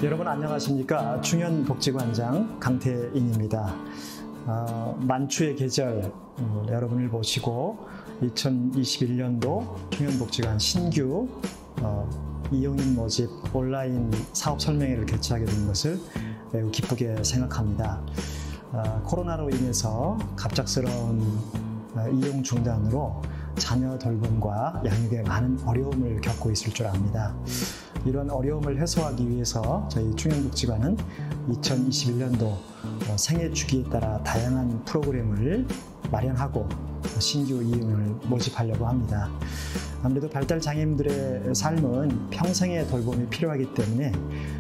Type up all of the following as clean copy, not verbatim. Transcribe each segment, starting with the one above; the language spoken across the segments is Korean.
여러분 안녕하십니까? 충현복지관장 강태인입니다. 만추의 계절 여러분을 모시고 2021년도 충현복지관 신규 이용인 모집 온라인 사업 설명회를 개최하게 된 것을 매우 기쁘게 생각합니다. 코로나로 인해서 갑작스러운 이용 중단으로 자녀 돌봄과 양육에 많은 어려움을 겪고 있을 줄 압니다. 이런 어려움을 해소하기 위해서 저희 충현복지관은 2021년도 생애 주기에 따라 다양한 프로그램을 마련하고 신규 이용을 모집하려고 합니다. 아무래도 발달장애인들의 삶은 평생의 돌봄이 필요하기 때문에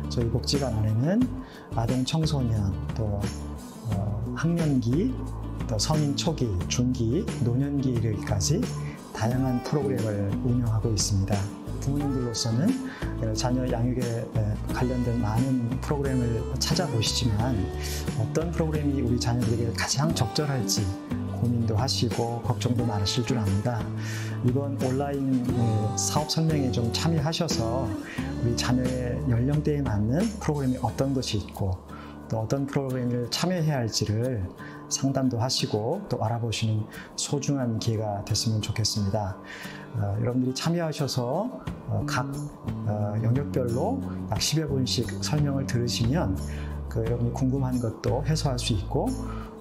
저희 복지관 안에는 아동 청소년, 또 학년기, 또 성인 초기, 중기, 노년기 이르기까지 다양한 프로그램을 운영하고 있습니다. 부모님들로서는 자녀 양육에 관련된 많은 프로그램을 찾아보시지만 어떤 프로그램이 우리 자녀들에게 가장 적절할지 고민도 하시고 걱정도 많으실 줄 압니다. 이번 온라인 사업 설명에 좀 참여하셔서 우리 자녀의 연령대에 맞는 프로그램이 어떤 것이 있고 또 어떤 프로그램을 참여해야 할지를 상담도 하시고 또 알아보시는 소중한 기회가 됐으면 좋겠습니다. 여러분들이 참여하셔서 각 영역별로 약 10여 분씩 설명을 들으시면 여러분이 궁금한 것도 해소할 수 있고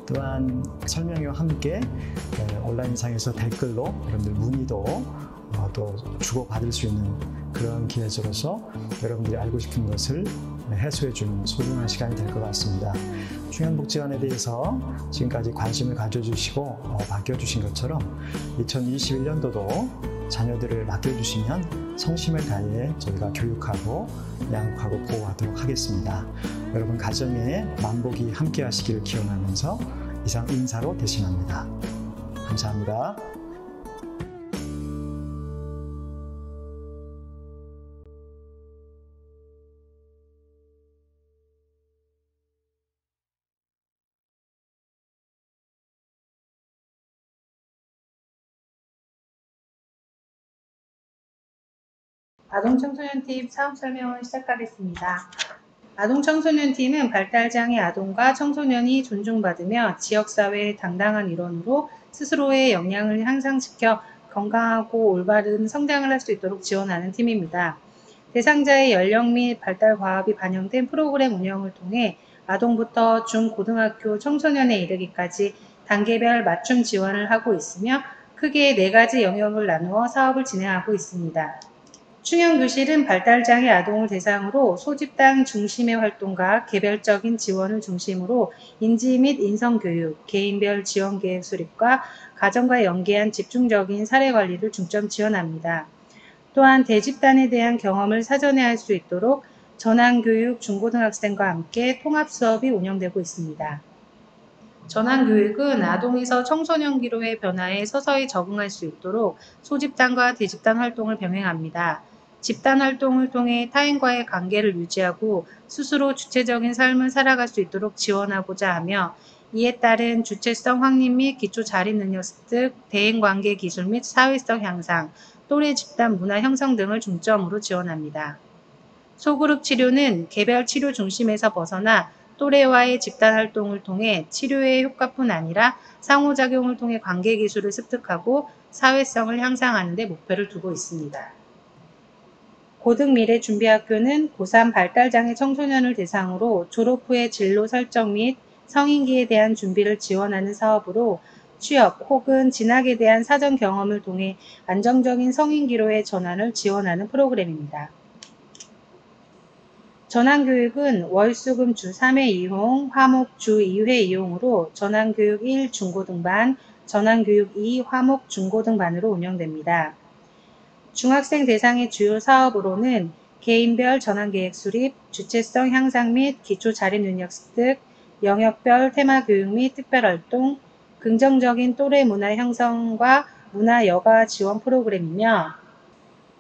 또한 설명회와 함께 온라인상에서 댓글로 여러분들 문의도 또 주고받을 수 있는 그런 기회로서 여러분들이 알고 싶은 것을 해소해주는 소중한 시간이 될 것 같습니다. 충현복지관에 대해서 지금까지 관심을 가져주시고 맡겨주신 것처럼 2021년도도 자녀들을 맡겨주시면 성심을 다해 저희가 교육하고 양육하고 보호하도록 하겠습니다. 여러분 가정에 만복이 함께 하시기를 기원하면서 이상 인사로 대신합니다. 감사합니다. 아동청소년팀 사업 설명을 시작하겠습니다. 아동청소년팀은 발달장애 아동과 청소년이 존중받으며 지역사회의 당당한 일원으로 스스로의 역량을 향상시켜 건강하고 올바른 성장을 할 수 있도록 지원하는 팀입니다. 대상자의 연령 및 발달 과업이 반영된 프로그램 운영을 통해 아동부터 중고등학교 청소년에 이르기까지 단계별 맞춤 지원을 하고 있으며 크게 4가지 영역을 나누어 사업을 진행하고 있습니다. 충현교실은 발달장애 아동을 대상으로 소집단 중심의 활동과 개별적인 지원을 중심으로 인지 및 인성교육, 개인별 지원계획 수립과 가정과 연계한 집중적인 사례관리를 중점 지원합니다. 또한 대집단에 대한 경험을 사전에 할 수 있도록 전환교육 중고등학생과 함께 통합수업이 운영되고 있습니다. 전환교육은 아동에서 청소년기로의 변화에 서서히 적응할 수 있도록 소집단과 대집단 활동을 병행합니다. 집단 활동을 통해 타인과의 관계를 유지하고 스스로 주체적인 삶을 살아갈 수 있도록 지원하고자 하며 이에 따른 주체성 확립 및 기초 자립 능력 습득, 대인관계 기술 및 사회성 향상, 또래 집단 문화 형성 등을 중점으로 지원합니다. 소그룹 치료는 개별 치료 중심에서 벗어나 또래와의 집단 활동을 통해 치료의 효과뿐 아니라 상호작용을 통해 관계 기술을 습득하고 사회성을 향상하는 데 목표를 두고 있습니다. 고등미래준비학교는 고3 발달장애 청소년을 대상으로 졸업 후의 진로 설정 및 성인기에 대한 준비를 지원하는 사업으로 취업 혹은 진학에 대한 사전 경험을 통해 안정적인 성인기로의 전환을 지원하는 프로그램입니다. 전환교육은 월수금 주 3회 이용, 화목 주 2회 이용으로 전환교육 1 중고등반, 전환교육 2 화목 중고등반으로 운영됩니다. 중학생 대상의 주요 사업으로는 개인별 전환계획 수립, 주체성 향상 및 기초 자립 능력 습득, 영역별 테마 교육 및 특별활동, 긍정적인 또래 문화 형성과 문화 여가 지원 프로그램이며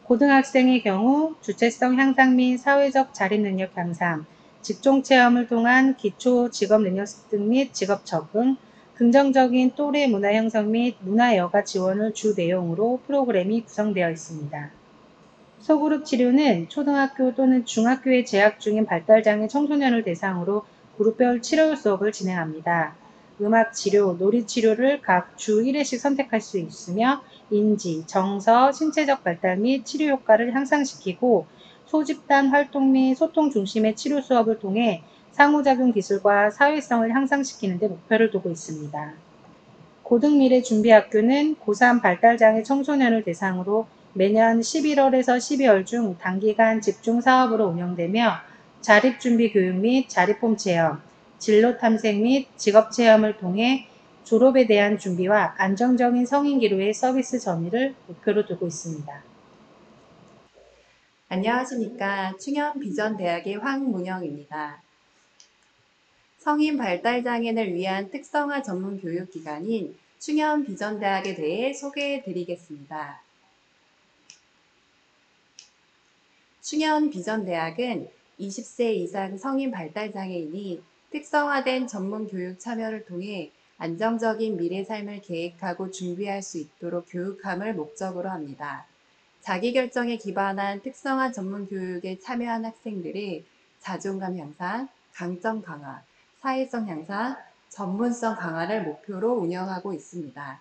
고등학생의 경우 주체성 향상 및 사회적 자립 능력 향상, 직종 체험을 통한 기초 직업 능력 습득 및 직업 적응, 긍정적인 또래 문화 형성 및 문화 여가 지원을 주 내용으로 프로그램이 구성되어 있습니다. 소그룹 치료는 초등학교 또는 중학교에 재학 중인 발달장애 청소년을 대상으로 그룹별 치료 수업을 진행합니다. 음악 치료, 놀이 치료를 각 주 1회씩 선택할 수 있으며 인지, 정서, 신체적 발달 및 치료 효과를 향상시키고 소집단 활동 및 소통 중심의 치료 수업을 통해 상호작용 기술과 사회성을 향상시키는 데 목표를 두고 있습니다. 고등미래준비학교는 고3 발달장애 청소년을 대상으로 매년 11월에서 12월 중 단기간 집중 사업으로 운영되며 자립준비 교육 및 자립홈 체험, 진로 탐색 및 직업 체험을 통해 졸업에 대한 준비와 안정적인 성인 기로의 서비스 전이를 목표로 두고 있습니다. 안녕하십니까. 충현비전대학의 황문영입니다. 성인 발달장애인을 위한 특성화 전문 교육기관인 충현비전대학에 대해 소개해 드리겠습니다. 충현비전대학은 20세 이상 성인 발달장애인이 특성화된 전문 교육 참여를 통해 안정적인 미래 삶을 계획하고 준비할 수 있도록 교육함을 목적으로 합니다. 자기결정에 기반한 특성화 전문 교육에 참여한 학생들의 자존감 향상, 강점 강화, 사회성 향상, 전문성 강화를 목표로 운영하고 있습니다.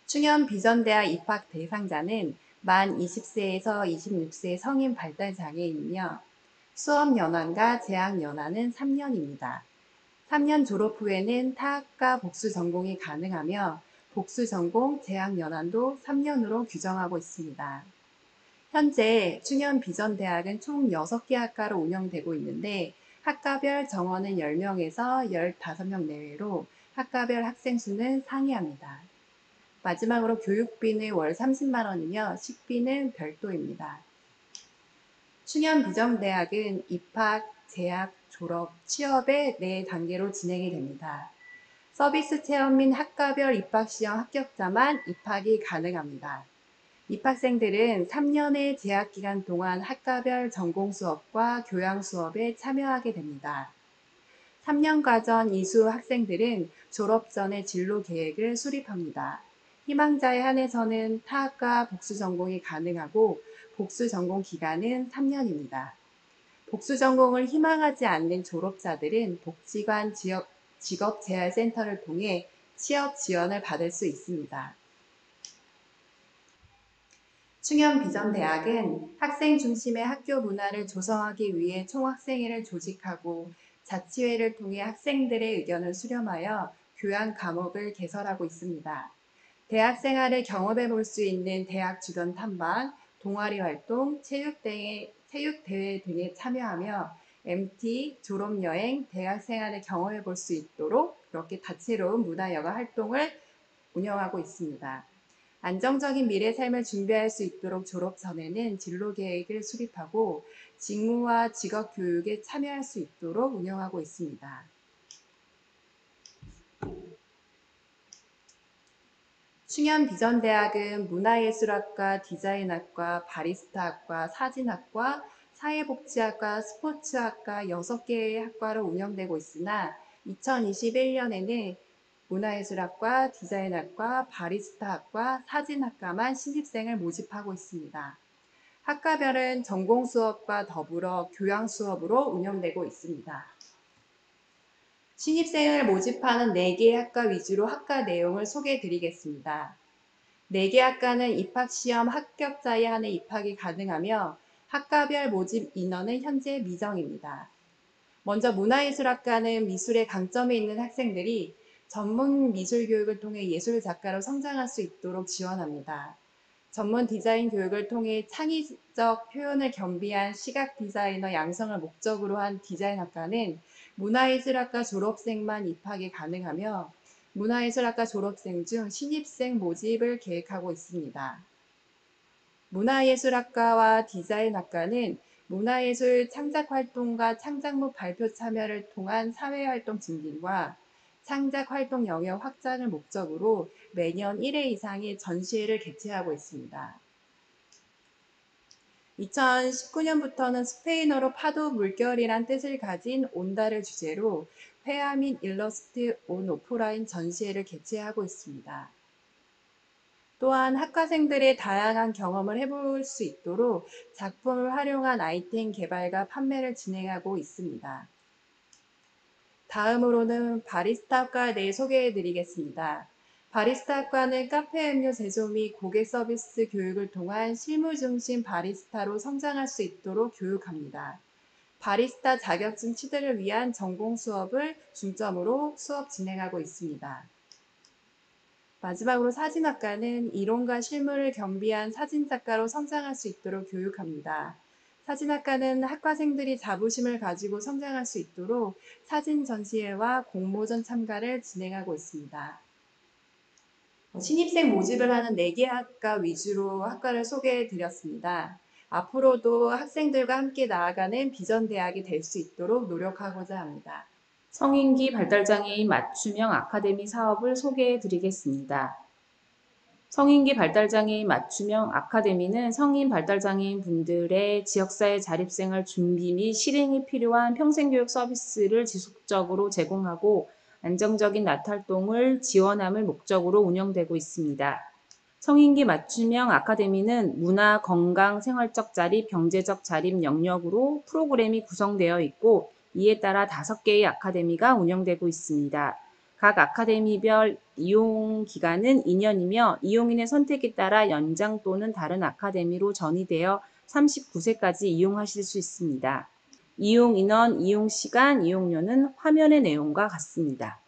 충현비전대학 입학 대상자는 만 20세에서 26세 성인 발달장애인이며 수업연한과 재학연한은 3년입니다. 3년 졸업 후에는 타학과 복수 전공이 가능하며 복수 전공 재학연한도 3년으로 규정하고 있습니다. 현재 충현비전대학은 총 6개 학과로 운영되고 있는데 학과별 정원은 10명에서 15명 내외로 학과별 학생 수는 상이합니다. 마지막으로 교육비는 월 30만 원이며 식비는 별도입니다. 충현비전대학은 입학, 재학, 졸업, 취업의 4단계로 진행이 됩니다. 서비스 체험 및 학과별 입학시험 합격자만 입학이 가능합니다. 입학생들은 3년의 재학기간 동안 학과별 전공 수업과 교양 수업에 참여하게 됩니다. 3년 과정 이수 학생들은 졸업 전에 진로 계획을 수립합니다. 희망자에 한해서는 타학과 복수 전공이 가능하고 복수 전공 기간은 3년입니다. 복수 전공을 희망하지 않는 졸업자들은 복지관 직업재활센터를 통해 취업 지원을 받을 수 있습니다. 충현비전대학은 학생 중심의 학교 문화를 조성하기 위해 총학생회를 조직하고 자치회를 통해 학생들의 의견을 수렴하여 교양 과목을 개설하고 있습니다. 대학 생활을 경험해 볼 수 있는 대학 주변 탐방, 동아리 활동, 체육대회 등에 참여하며 MT, 졸업여행, 대학 생활을 경험해 볼 수 있도록 그렇게 다채로운 문화여가 활동을 운영하고 있습니다. 안정적인 미래 삶을 준비할 수 있도록 졸업 전에는 진로 계획을 수립하고 직무와 직업 교육에 참여할 수 있도록 운영하고 있습니다. 충현비전대학은 문화예술학과, 디자인학과, 바리스타학과, 사진학과, 사회복지학과, 스포츠학과 6개의 학과로 운영되고 있으나 2021년에는 문화예술학과, 디자인학과, 바리스타학과, 사진학과만 신입생을 모집하고 있습니다. 학과별은 전공 수업과 더불어 교양 수업으로 운영되고 있습니다. 신입생을 모집하는 4개의 학과 위주로 학과 내용을 소개해 드리겠습니다. 4개 학과는 입학시험 합격자에 한해 입학이 가능하며 학과별 모집 인원은 현재 미정입니다. 먼저 문화예술학과는 미술에 강점이 있는 학생들이 전문 미술 교육을 통해 예술 작가로 성장할 수 있도록 지원합니다. 전문 디자인 교육을 통해 창의적 표현을 겸비한 시각 디자이너 양성을 목적으로 한 디자인학과는 문화예술학과 졸업생만 입학이 가능하며 문화예술학과 졸업생 중 신입생 모집을 계획하고 있습니다. 문화예술학과와 디자인학과는 문화예술 창작활동과 창작물 발표 참여를 통한 사회활동 증진과 창작활동 영역 확장을 목적으로 매년 1회 이상의 전시회를 개최하고 있습니다. 2019년부터는 스페인어로 파도 물결이란 뜻을 가진 온다를 주제로 회화 및 일러스트 온 오프라인 전시회를 개최하고 있습니다. 또한 학과생들의 다양한 경험을 해볼 수 있도록 작품을 활용한 아이템 개발과 판매를 진행하고 있습니다. 다음으로는 바리스타 학과에 대해 소개해 드리겠습니다. 바리스타 학과는 카페 음료 제조 및 고객 서비스 교육을 통한 실무 중심 바리스타로 성장할 수 있도록 교육합니다. 바리스타 자격증 취득을 위한 전공 수업을 중점으로 수업 진행하고 있습니다. 마지막으로 사진학과는 이론과 실무를 겸비한 사진작가로 성장할 수 있도록 교육합니다. 사진학과는 학과생들이 자부심을 가지고 성장할 수 있도록 사진 전시회와 공모전 참가를 진행하고 있습니다. 신입생 모집을 하는 4개 학과 위주로 학과를 소개해 드렸습니다. 앞으로도 학생들과 함께 나아가는 비전 대학이 될 수 있도록 노력하고자 합니다. 성인기 발달장애인 맞춤형 아카데미 사업을 소개해 드리겠습니다. 성인기 발달장애인 맞춤형 아카데미는 성인 발달장애인 분들의 지역사회 자립생활 준비 및 실행이 필요한 평생교육 서비스를 지속적으로 제공하고 안정적인 낮활동을 지원함을 목적으로 운영되고 있습니다. 성인기 맞춤형 아카데미는 문화, 건강, 생활적 자립, 경제적 자립 영역으로 프로그램이 구성되어 있고 이에 따라 5개의 아카데미가 운영되고 있습니다. 각 아카데미별 이용 기간은 2년이며 이용인의 선택에 따라 연장 또는 다른 아카데미로 전이되어 39세까지 이용하실 수 있습니다. 이용 인원, 이용 시간, 이용료는 화면의 내용과 같습니다.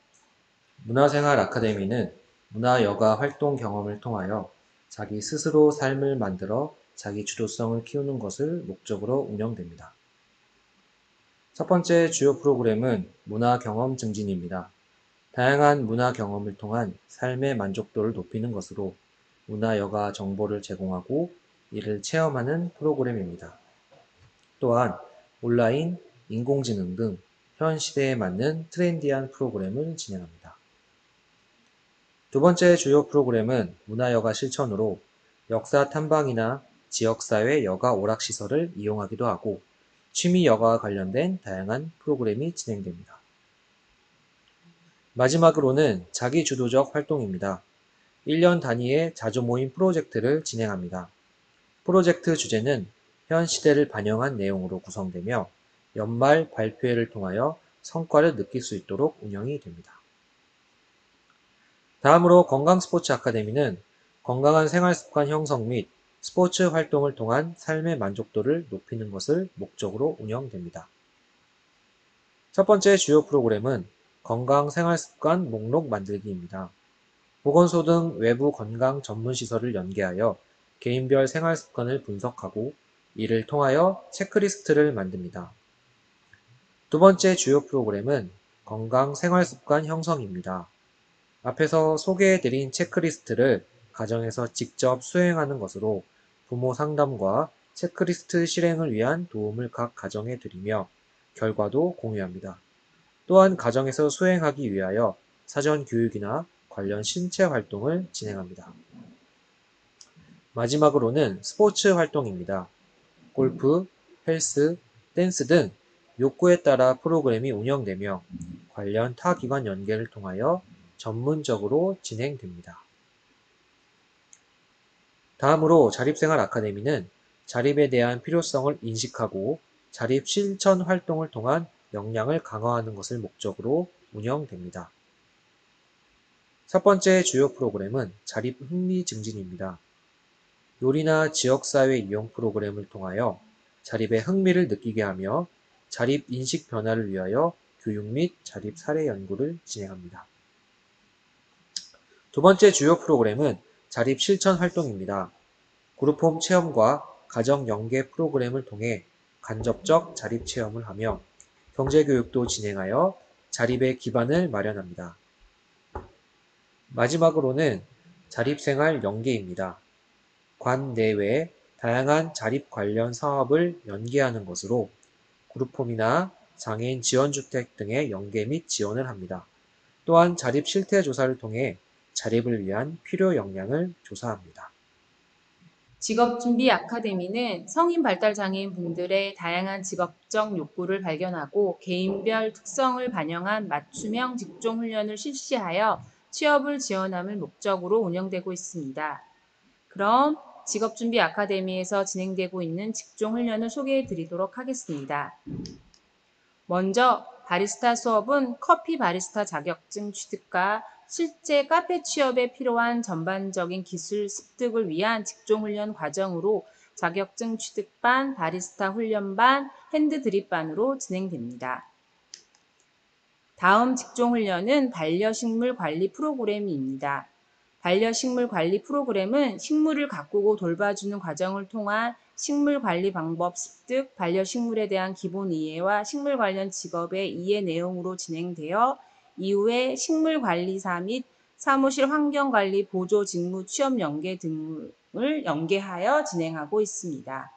문화생활 아카데미는 문화여가 활동 경험을 통하여 자기 스스로 삶을 만들어 자기 주도성을 키우는 것을 목적으로 운영됩니다. 첫 번째 주요 프로그램은 문화 경험 증진입니다. 다양한 문화 경험을 통한 삶의 만족도를 높이는 것으로 문화여가 정보를 제공하고 이를 체험하는 프로그램입니다. 또한 온라인, 인공지능 등 현 시대에 맞는 트렌디한 프로그램을 진행합니다. 두 번째 주요 프로그램은 문화여가 실천으로 역사 탐방이나 지역사회 여가 오락시설을 이용하기도 하고 취미 여가와 관련된 다양한 프로그램이 진행됩니다. 마지막으로는 자기주도적 활동입니다. 1년 단위의 자주모임 프로젝트를 진행합니다. 프로젝트 주제는 현 시대를 반영한 내용으로 구성되며 연말 발표회를 통하여 성과를 느낄 수 있도록 운영이 됩니다. 다음으로 건강스포츠 아카데미는 건강한 생활습관 형성 및 스포츠 활동을 통한 삶의 만족도를 높이는 것을 목적으로 운영됩니다. 첫 번째 주요 프로그램은 건강생활습관 목록 만들기입니다. 보건소 등 외부 건강 전문시설을 연계하여 개인별 생활습관을 분석하고 이를 통하여 체크리스트를 만듭니다. 두 번째 주요 프로그램은 건강생활습관 형성입니다. 앞에서 소개해드린 체크리스트를 가정에서 직접 수행하는 것으로 부모 상담과 체크리스트 실행을 위한 도움을 각 가정에 드리며 결과도 공유합니다. 또한 가정에서 수행하기 위하여 사전 교육이나 관련 신체 활동을 진행합니다. 마지막으로는 스포츠 활동입니다. 골프, 헬스, 댄스 등 욕구에 따라 프로그램이 운영되며 관련 타 기관 연계를 통하여 전문적으로 진행됩니다. 다음으로 자립생활 아카데미는 자립에 대한 필요성을 인식하고 자립 실천 활동을 통한 역량을 강화하는 것을 목적으로 운영됩니다. 첫 번째 주요 프로그램은 자립 흥미 증진입니다. 요리나 지역사회 이용 프로그램을 통하여 자립의 흥미를 느끼게 하며 자립 인식 변화를 위하여 교육 및 자립 사례 연구를 진행합니다. 두 번째 주요 프로그램은 자립 실천 활동입니다. 그룹홈 체험과 가정 연계 프로그램을 통해 간접적 자립 체험을 하며 경제교육도 진행하여 자립의 기반을 마련합니다. 마지막으로는 자립생활 연계입니다. 관 내외 다양한 자립 관련 사업을 연계하는 것으로 그룹홈이나 장애인 지원주택 등의 연계 및 지원을 합니다. 또한 자립 실태 조사를 통해 자립을 위한 필요 역량을 조사합니다. 직업준비 아카데미는 성인 발달장애인 분들의 다양한 직업적 욕구를 발견하고 개인별 특성을 반영한 맞춤형 직종 훈련을 실시하여 취업을 지원함을 목적으로 운영되고 있습니다. 그럼 직업준비 아카데미에서 진행되고 있는 직종훈련을 소개해 드리도록 하겠습니다. 먼저 바리스타 수업은 커피 바리스타 자격증 취득과 실제 카페 취업에 필요한 전반적인 기술 습득을 위한 직종훈련 과정으로 자격증 취득반, 바리스타 훈련반, 핸드드립반으로 진행됩니다. 다음 직종훈련은 반려식물 관리 프로그램입니다. 반려식물 관리 프로그램은 식물을 가꾸고 돌봐주는 과정을 통한 식물 관리 방법 습득, 반려식물에 대한 기본 이해와 식물 관련 직업의 이해 내용으로 진행되어 이후에 식물 관리사 및 사무실 환경 관리 보조 직무 취업 연계 등을 연계하여 진행하고 있습니다.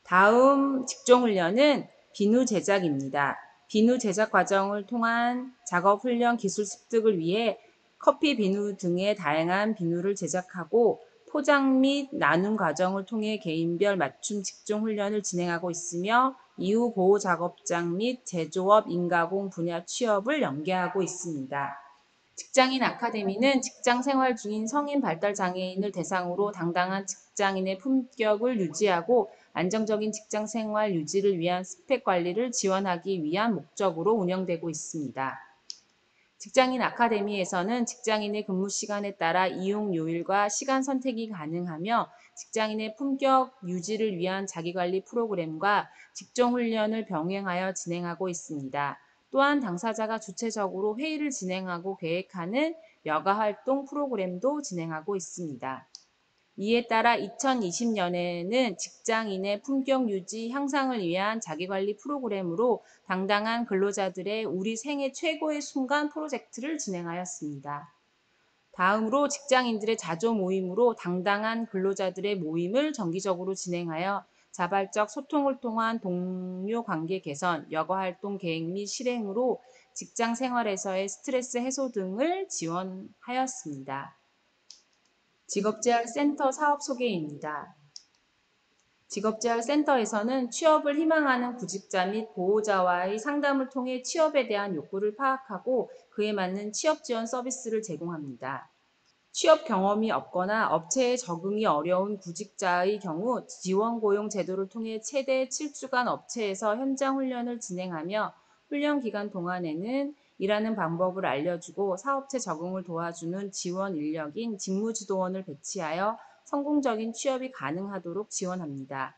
다음 직종훈련은 비누 제작입니다. 비누 제작 과정을 통한 작업 훈련 기술 습득을 위해 커피 비누 등의 다양한 비누를 제작하고 포장 및 나눔 과정을 통해 개인별 맞춤 직종 훈련을 진행하고 있으며 이후 보호 작업장 및 제조업, 인가공 분야 취업을 연계하고 있습니다. 직장인 아카데미는 직장 생활 중인 성인 발달 장애인을 대상으로 당당한 직장인의 품격을 유지하고 안정적인 직장 생활 유지를 위한 스펙 관리를 지원하기 위한 목적으로 운영되고 있습니다. 직장인 아카데미에서는 직장인의 근무 시간에 따라 이용 요일과 시간 선택이 가능하며 직장인의 품격 유지를 위한 자기관리 프로그램과 직종 훈련을 병행하여 진행하고 있습니다. 또한 당사자가 주체적으로 회의를 진행하고 계획하는 여가활동 프로그램도 진행하고 있습니다. 이에 따라 2020년에는 직장인의 품격 유지 향상을 위한 자기관리 프로그램으로 당당한 근로자들의 우리 생애 최고의 순간 프로젝트를 진행하였습니다. 다음으로 직장인들의 자조 모임으로 당당한 근로자들의 모임을 정기적으로 진행하여 자발적 소통을 통한 동료 관계 개선, 여가활동 계획 및 실행으로 직장 생활에서의 스트레스 해소 등을 지원하였습니다. 직업재활센터 사업 소개입니다. 직업재활센터에서는 취업을 희망하는 구직자 및 보호자와의 상담을 통해 취업에 대한 욕구를 파악하고 그에 맞는 취업 지원 서비스를 제공합니다. 취업 경험이 없거나 업체에 적응이 어려운 구직자의 경우 지원 고용 제도를 통해 최대 7주간 업체에서 현장 훈련을 진행하며 훈련 기간 동안에는 일하는 방법을 알려주고 사업체 적응을 도와주는 지원 인력인 직무지도원을 배치하여 성공적인 취업이 가능하도록 지원합니다.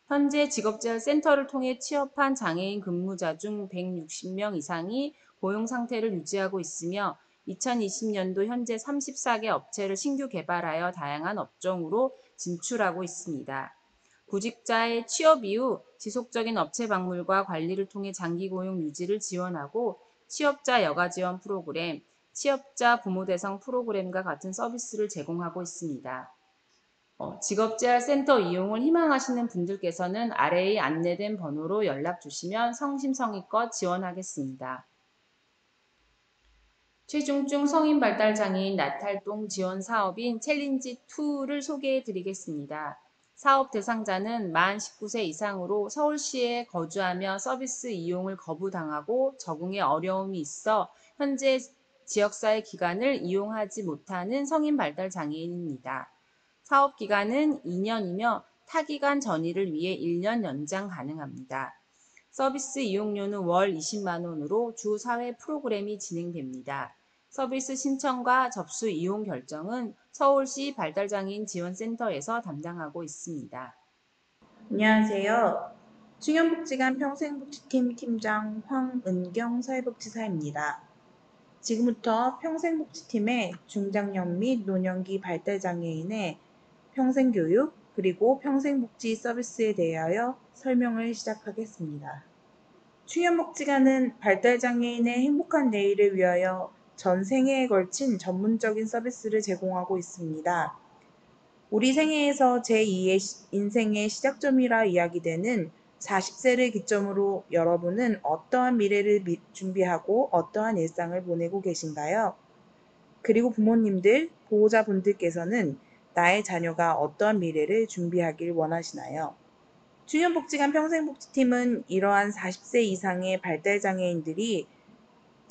현재 직업재활센터를 통해 취업한 장애인 근무자 중 160명 이상이 고용 상태를 유지하고 있으며 2020년도 현재 34개 업체를 신규 개발하여 다양한 업종으로 진출하고 있습니다. 구직자의 취업 이후 지속적인 업체 방문과 관리를 통해 장기 고용 유지를 지원하고 취업자 여가 지원 프로그램, 취업자 부모 대상 프로그램과 같은 서비스를 제공하고 있습니다. 직업재활센터 이용을 희망하시는 분들께서는 아래에 안내된 번호로 연락 주시면 성심성의껏 지원하겠습니다. 최중증 성인발달장애인 나탈동 지원 사업인 챌린지2를 소개해 드리겠습니다. 사업 대상자는 만 19세 이상으로 서울시에 거주하며 서비스 이용을 거부당하고 적응에 어려움이 있어 현재 지역사회 기관을 이용하지 못하는 성인발달장애인입니다. 사업 기간은 2년이며 타기간 전이를 위해 1년 연장 가능합니다. 서비스 이용료는 월 20만 원으로 주 4회 프로그램이 진행됩니다. 서비스 신청과 접수 이용 결정은 서울시 발달장애인 지원센터에서 담당하고 있습니다. 안녕하세요. 충현복지관 평생복지팀 팀장 황은경 사회복지사입니다. 지금부터 평생복지팀의 중장년 및 노년기 발달장애인의 평생교육 그리고 평생복지 서비스에 대하여 설명을 시작하겠습니다. 충현복지관은 발달장애인의 행복한 내일을 위하여 전 생애에 걸친 전문적인 서비스를 제공하고 있습니다. 우리 생애에서 제2의 인생의 시작점이라 이야기되는 40세를 기점으로 여러분은 어떠한 미래를 준비하고 어떠한 일상을 보내고 계신가요? 그리고 부모님들, 보호자분들께서는 나의 자녀가 어떠한 미래를 준비하길 원하시나요? 충현복지관 평생복지팀은 이러한 40세 이상의 발달장애인들이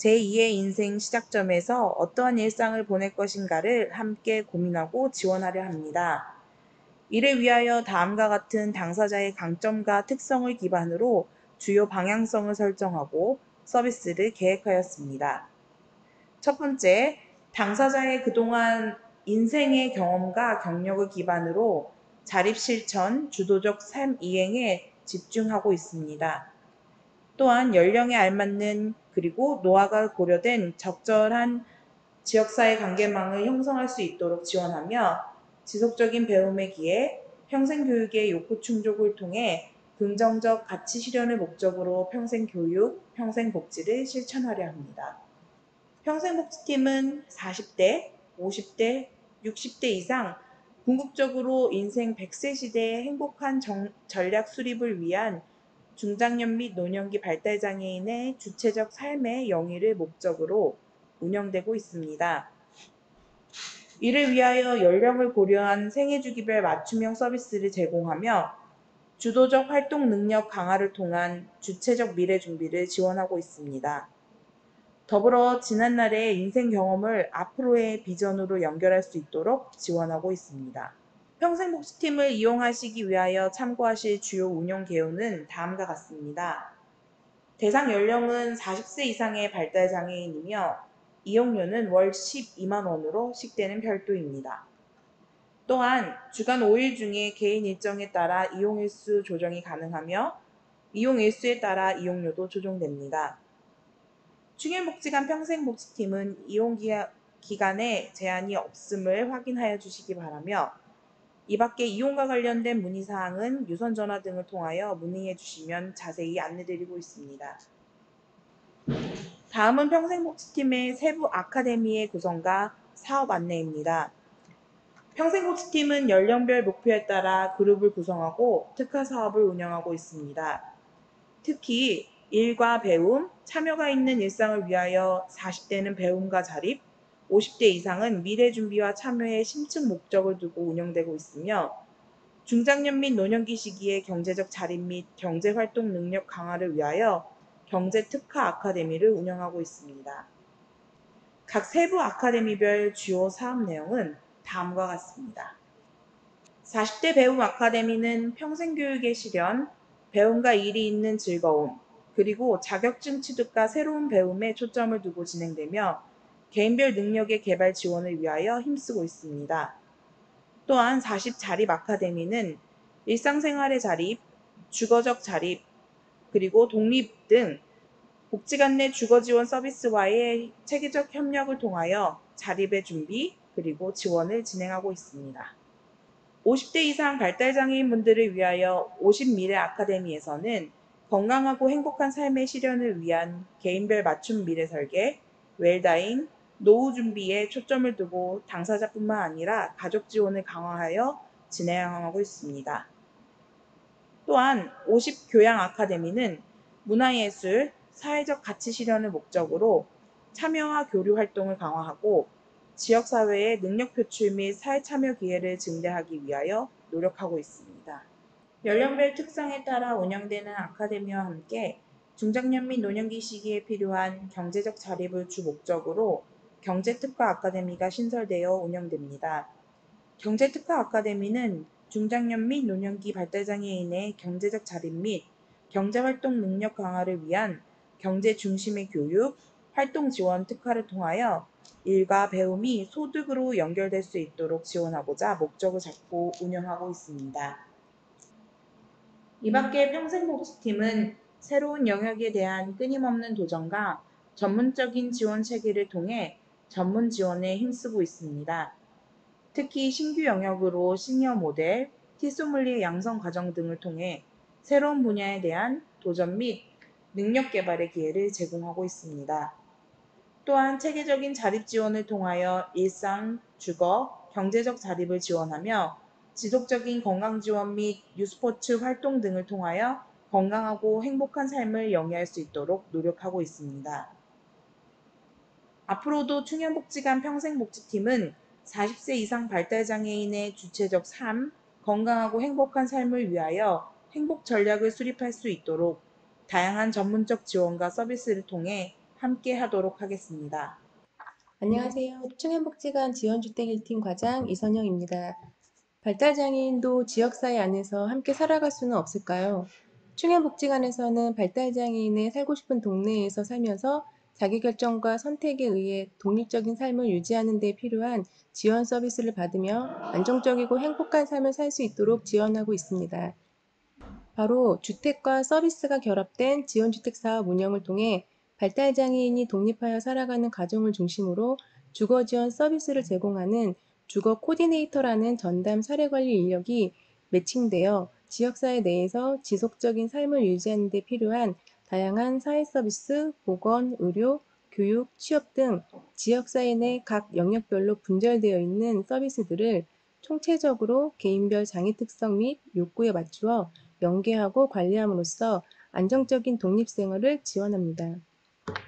제2의 인생 시작점에서 어떠한 일상을 보낼 것인가를 함께 고민하고 지원하려 합니다. 이를 위하여 다음과 같은 당사자의 강점과 특성을 기반으로 주요 방향성을 설정하고 서비스를 계획하였습니다. 첫 번째, 당사자의 그동안 인생의 경험과 경력을 기반으로 자립실천, 주도적 삶 이행에 집중하고 있습니다. 또한 연령에 알맞는 그리고 노화가 고려된 적절한 지역사회 관계망을 형성할 수 있도록 지원하며 지속적인 배움에 기해 평생교육의 욕구 충족을 통해 긍정적 가치 실현을 목적으로 평생교육, 평생복지를 실천하려 합니다. 평생복지팀은 40대, 50대, 60대 이상 궁극적으로 인생 100세 시대의 행복한 전략 수립을 위한 중장년 및 노년기 발달장애인의 주체적 삶의 영위를 목적으로 운영되고 있습니다. 이를 위하여 연령을 고려한 생애주기별 맞춤형 서비스를 제공하며 주도적 활동 능력 강화를 통한 주체적 미래 준비를 지원하고 있습니다. 더불어 지난날의 인생 경험을 앞으로의 비전으로 연결할 수 있도록 지원하고 있습니다. 평생복지팀을 이용하시기 위하여 참고하실 주요 운영 개요는 다음과 같습니다. 대상 연령은 40세 이상의 발달장애인이며 이용료는 월 12만 원으로 식대는 별도입니다. 또한 주간 5일 중에 개인 일정에 따라 이용 일수 조정이 가능하며 이용 일수에 따라 이용료도 조정됩니다. 충현복지관 평생복지팀은 이용 기간에 제한이 없음을 확인하여 주시기 바라며 이 밖에 이용과 관련된 문의사항은 유선전화 등을 통하여 문의해 주시면 자세히 안내드리고 있습니다. 다음은 평생복지팀의 세부 아카데미의 구성과 사업 안내입니다. 평생복지팀은 연령별 목표에 따라 그룹을 구성하고 특화 사업을 운영하고 있습니다. 특히 일과 배움, 참여가 있는 일상을 위하여 40대는 배움과 자립, 50대 이상은 미래 준비와 참여에 심층 목적을 두고 운영되고 있으며 중장년 및 노년기 시기의 경제적 자립 및 경제활동 능력 강화를 위하여 경제특화 아카데미를 운영하고 있습니다. 각 세부 아카데미별 주요 사업 내용은 다음과 같습니다. 40대 배움 아카데미는 평생교육의 실현, 배움과 일이 있는 즐거움, 그리고 자격증 취득과 새로운 배움에 초점을 두고 진행되며 개인별 능력의 개발 지원을 위하여 힘쓰고 있습니다. 또한 40 자립 아카데미는 일상생활의 자립, 주거적 자립, 그리고 독립 등 복지관 내 주거지원 서비스와의 체계적 협력을 통하여 자립의 준비, 그리고 지원을 진행하고 있습니다. 50대 이상 발달장애인 분들을 위하여 50미래 아카데미에서는 건강하고 행복한 삶의 실현을 위한 개인별 맞춤 미래 설계, 웰다잉, 노후 준비에 초점을 두고 당사자뿐만 아니라 가족 지원을 강화하여 진행하고 있습니다. 또한 50 교양 아카데미는 문화예술, 사회적 가치 실현을 목적으로 참여와 교류 활동을 강화하고 지역사회의 능력 표출 및 사회참여 기회를 증대하기 위하여 노력하고 있습니다. 연령별 특성에 따라 운영되는 아카데미와 함께 중장년 및 노년기 시기에 필요한 경제적 자립을 주 목적으로 경제특화 아카데미가 신설되어 운영됩니다. 경제특화 아카데미는 중장년 및 노년기 발달장애인의 경제적 자립 및 경제활동 능력 강화를 위한 경제 중심의 교육, 활동 지원 특화를 통하여 일과 배움이 소득으로 연결될 수 있도록 지원하고자 목적을 잡고 운영하고 있습니다. 이 밖에 평생복지팀은 새로운 영역에 대한 끊임없는 도전과 전문적인 지원 체계를 통해 전문 지원에 힘쓰고 있습니다. 특히 신규 영역으로 시니어 모델, 티소믈리에 양성 과정 등을 통해 새로운 분야에 대한 도전 및 능력 개발의 기회를 제공하고 있습니다. 또한 체계적인 자립 지원을 통하여 일상, 주거, 경제적 자립을 지원하며 지속적인 건강 지원 및 유스포츠 활동 등을 통하여 건강하고 행복한 삶을 영위할 수 있도록 노력하고 있습니다. 앞으로도 충현복지관 평생복지팀은 40세 이상 발달장애인의 주체적 삶, 건강하고 행복한 삶을 위하여 행복 전략을 수립할 수 있도록 다양한 전문적 지원과 서비스를 통해 함께 하도록 하겠습니다. 안녕하세요. 충현복지관 지원주택 1팀 과장 이선영입니다. 발달장애인도 지역사회 안에서 함께 살아갈 수는 없을까요? 충현복지관에서는 발달장애인의 살고 싶은 동네에서 살면서 자기결정과 선택에 의해 독립적인 삶을 유지하는 데 필요한 지원 서비스를 받으며 안정적이고 행복한 삶을 살 수 있도록 지원하고 있습니다. 바로 주택과 서비스가 결합된 지원주택 사업 운영을 통해 발달장애인이 독립하여 살아가는 가정을 중심으로 주거지원 서비스를 제공하는 주거 코디네이터라는 전담 사례관리 인력이 매칭되어 지역사회 내에서 지속적인 삶을 유지하는 데 필요한 다양한 사회서비스, 보건, 의료, 교육, 취업 등 지역사회 내 각 영역별로 분절되어 있는 서비스들을 총체적으로 개인별 장애 특성 및 욕구에 맞추어 연계하고 관리함으로써 안정적인 독립생활을 지원합니다.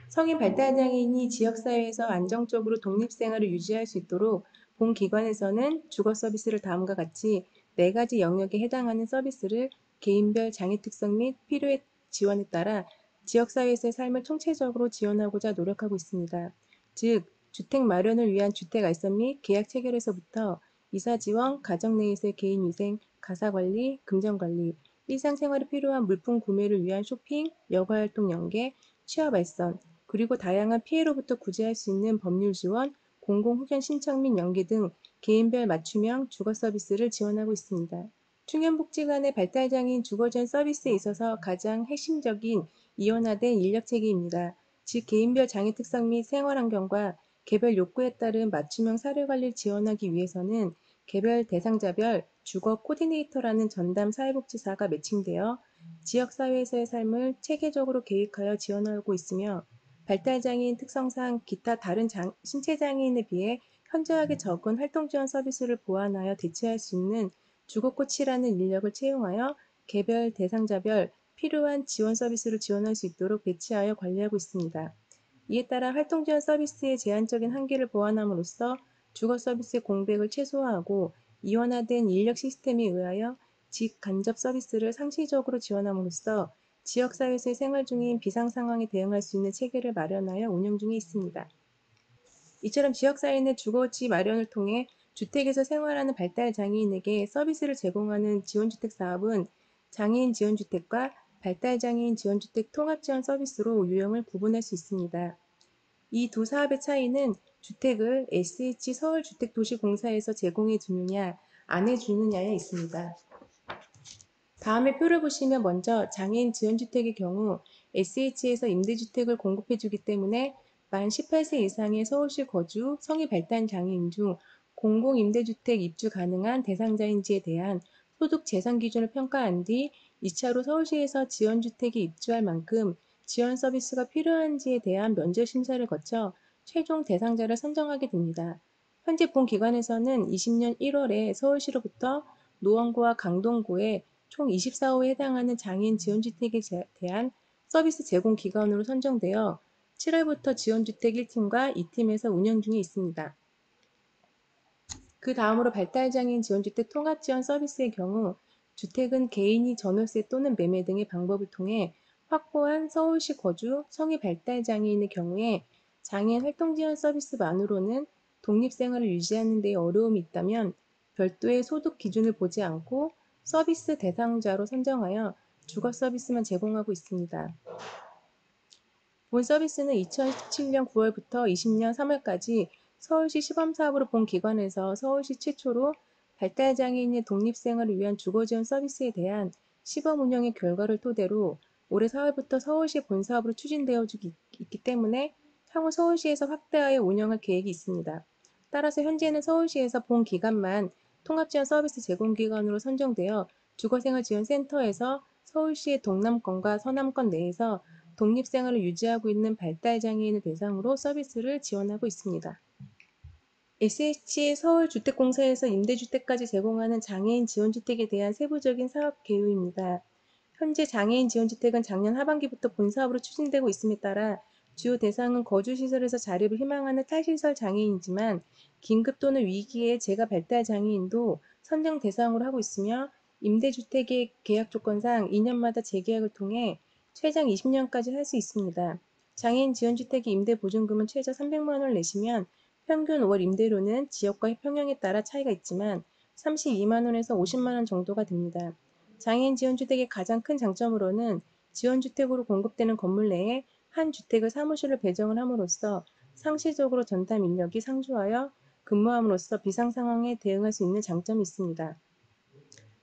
성인 발달장애인이 지역사회에서 안정적으로 독립생활을 유지할 수 있도록 본 기관에서는 주거 서비스를 다음과 같이 4가지 영역에 해당하는 서비스를 개인별 장애 특성 및 필요의 지원에 따라 지역사회에서의 삶을 총체적으로 지원하고자 노력하고 있습니다. 즉, 주택 마련을 위한 주택 알선 및 계약 체결에서부터 이사 지원, 가정 내에서의 개인위생, 가사관리, 금전관리, 일상생활에 필요한 물품 구매를 위한 쇼핑, 여가활동 연계, 취업 알선, 그리고 다양한 피해로부터 구제할 수 있는 법률 지원, 공공후견 신청 및 연계 등 개인별 맞춤형 주거 서비스를 지원하고 있습니다. 충현복지관의 발달장애인 주거지원 서비스에 있어서 가장 핵심적인 이원화된 인력체계입니다. 즉 개인별 장애 특성 및 생활환경과 개별 욕구에 따른 맞춤형 사례관리를 지원하기 위해서는 개별 대상자별 주거 코디네이터라는 전담 사회복지사가 매칭되어 지역사회에서의 삶을 체계적으로 계획하여 지원하고 있으며 발달장애인 특성상 기타 다른 신체장애인에 비해 현저하게 적은 활동지원 서비스를 보완하여 대체할 수 있는 주거코치라는 인력을 채용하여 개별 대상자별 필요한 지원 서비스를 지원할 수 있도록 배치하여 관리하고 있습니다. 이에 따라 활동지원 서비스의 제한적인 한계를 보완함으로써 주거 서비스의 공백을 최소화하고 이원화된 인력 시스템에 의하여 직간접 서비스를 상시적으로 지원함으로써 지역사회에서의 생활 중인 비상 상황에 대응할 수 있는 체계를 마련하여 운영 중에 있습니다. 이처럼 지역사회 내 주거지 마련을 통해 주택에서 생활하는 발달장애인에게 서비스를 제공하는 지원주택 사업은 장애인 지원주택과 발달장애인 지원주택 통합지원 서비스로 유형을 구분할 수 있습니다. 이 두 사업의 차이는 주택을 SH 서울주택도시공사에서 제공해 주느냐 안 해주느냐에 있습니다. 다음에 표를 보시면 먼저 장애인 지원주택의 경우 SH에서 임대주택을 공급해주기 때문에 만 18세 이상의 서울시 거주 성인 발달 장애인 중 공공임대주택 입주 가능한 대상자인지에 대한 소득 재산 기준을 평가한 뒤 2차로 서울시에서 지원주택에 입주할 만큼 지원 서비스가 필요한지에 대한 면접 심사를 거쳐 최종 대상자를 선정하게 됩니다. 현재 본 기관에서는 20년 1월에 서울시로부터 노원구와 강동구에 총 24호에 해당하는 장애인 지원주택에 대한 서비스 제공 기관으로 선정되어 7월부터 지원주택 1팀과 2팀에서 운영 중에 있습니다. 그 다음으로 발달장애인 지원주택 통합지원 서비스의 경우 주택은 개인이 전월세 또는 매매 등의 방법을 통해 확보한 서울시 거주 성인 발달장애인의 경우에 장애인 활동지원 서비스만으로는 독립생활을 유지하는 데 어려움이 있다면 별도의 소득 기준을 보지 않고 서비스 대상자로 선정하여 주거 서비스만 제공하고 있습니다. 본 서비스는 2017년 9월부터 20년 3월까지 서울시 시범사업으로 본 기관에서 서울시 최초로 발달장애인의 독립생활을 위한 주거지원 서비스에 대한 시범 운영의 결과를 토대로 올해 4월부터 서울시 본사업으로 추진되어 있기 때문에 향후 서울시에서 확대하여 운영할 계획이 있습니다. 따라서 현재는 서울시에서 본 기간만 통합지원 서비스 제공기관으로 선정되어 주거생활지원센터에서 서울시의 동남권과 서남권 내에서 독립생활을 유지하고 있는 발달장애인을 대상으로 서비스를 지원하고 있습니다. SH 서울주택공사에서 임대주택까지 제공하는 장애인 지원주택에 대한 세부적인 사업 개요입니다. 현재 장애인 지원주택은 작년 하반기부터 본사업으로 추진되고 있음에 따라 주요 대상은 거주시설에서 자립을 희망하는 탈시설 장애인이지만 긴급 또는 위기의 재가 발달 장애인도 선정 대상으로 하고 있으며 임대주택의 계약 조건상 2년마다 재계약을 통해 최장 20년까지 할 수 있습니다. 장애인 지원주택의 임대보증금은 최저 300만 원을 내시면 평균 월 임대료는 지역과 평형에 따라 차이가 있지만 32만 원에서 50만 원 정도가 됩니다. 장애인 지원주택의 가장 큰 장점으로는 지원주택으로 공급되는 건물 내에 한 주택을 사무실을 배정을 함으로써 상시적으로 전담 인력이 상주하여 근무함으로써 비상 상황에 대응할 수 있는 장점이 있습니다.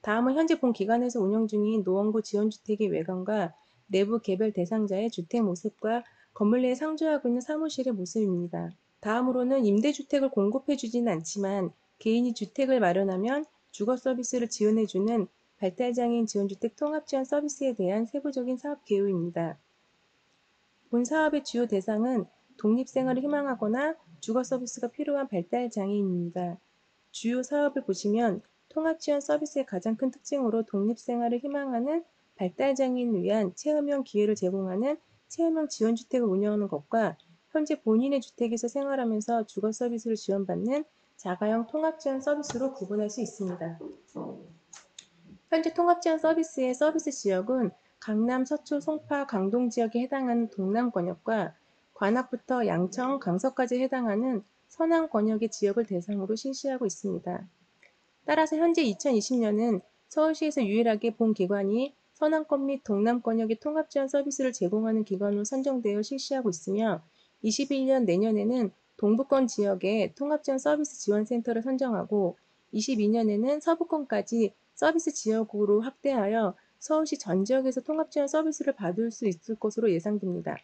다음은 현재 본 기관에서 운영 중인 노원구 지원주택의 외관과 내부 개별 대상자의 주택 모습과 건물 내에 상주하고 있는 사무실의 모습입니다. 다음으로는 임대주택을 공급해주지는 않지만 개인이 주택을 마련하면 주거 서비스를 지원해주는 발달장애인 지원주택 통합지원 서비스에 대한 세부적인 사업 개요입니다. 본 사업의 주요 대상은 독립생활을 희망하거나 주거 서비스가 필요한 발달장애인입니다. 주요 사업을 보시면 통합지원 서비스의 가장 큰 특징으로 독립생활을 희망하는 발달장애인을 위한 체험형 기회를 제공하는 체험형 지원주택을 운영하는 것과 현재 본인의 주택에서 생활하면서 주거 서비스를 지원받는 자가용 통합지원 서비스로 구분할 수 있습니다. 현재 통합지원 서비스의 서비스 지역은 강남, 서초, 송파, 강동 지역에 해당하는 동남권역과 관악부터 양천, 강서까지 해당하는 서남권역의 지역을 대상으로 실시하고 있습니다. 따라서 현재 2020년은 서울시에서 유일하게 본 기관이 서남권 및 동남권역의 통합지원 서비스를 제공하는 기관으로 선정되어 실시하고 있으며 21년 내년에는 동부권 지역에 통합지원 서비스 지원센터를 선정하고 22년에는 서부권까지 서비스 지역으로 확대하여 서울시 전 지역에서 통합지원 서비스를 받을 수 있을 것으로 예상됩니다.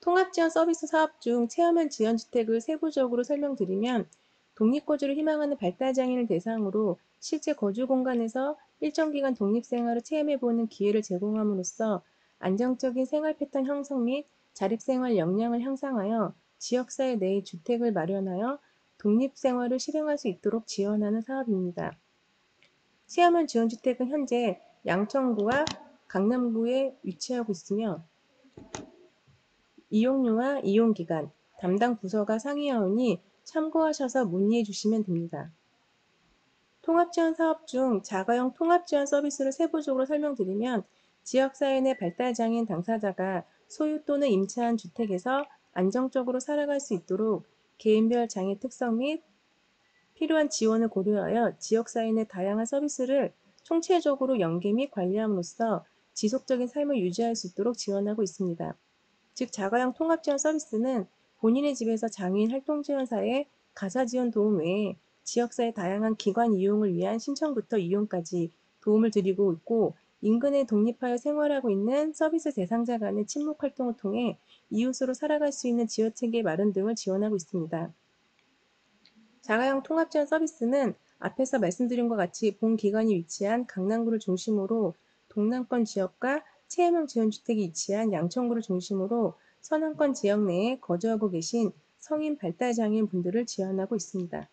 통합지원 서비스 사업 중 체험형 지원주택을 세부적으로 설명드리면 독립거주를 희망하는 발달장애인을 대상으로 실제 거주 공간에서 일정 기간 독립생활을 체험해보는 기회를 제공함으로써 안정적인 생활 패턴 형성 및 자립생활 역량을 향상하여 지역사회 내에 주택을 마련하여 독립생활을 실행할 수 있도록 지원하는 사업입니다. 체험형 지원주택은 현재 양천구와 강남구에 위치하고 있으며 이용료와 이용기간, 담당 부서가 상의하오니 참고하셔서 문의해 주시면 됩니다. 통합지원 사업 중 자가용 통합지원 서비스를 세부적으로 설명드리면 지역사회 내 발달장애인 당사자가 소유 또는 임차한 주택에서 안정적으로 살아갈 수 있도록 개인별 장애 특성 및 필요한 지원을 고려하여 지역사회 내 다양한 서비스를 총체적으로 연계 및 관리함으로써 지속적인 삶을 유지할 수 있도록 지원하고 있습니다. 즉 자가용 통합지원 서비스는 본인의 집에서 장애인 활동지원사의 가사지원 도움 외에 지역사회 다양한 기관 이용을 위한 신청부터 이용까지 도움을 드리고 있고 인근에 독립하여 생활하고 있는 서비스 대상자 간의 친목 활동을 통해 이웃으로 살아갈 수 있는 지원체계 마련 등을 지원하고 있습니다. 자가용 통합지원 서비스는 앞에서 말씀드린 것 같이 본 기관이 위치한 강남구를 중심으로 동남권 지역과 체험형 지원주택이 위치한 양천구를 중심으로 서남권 지역 내에 거주하고 계신 성인 발달장애인 분들을 지원하고 있습니다.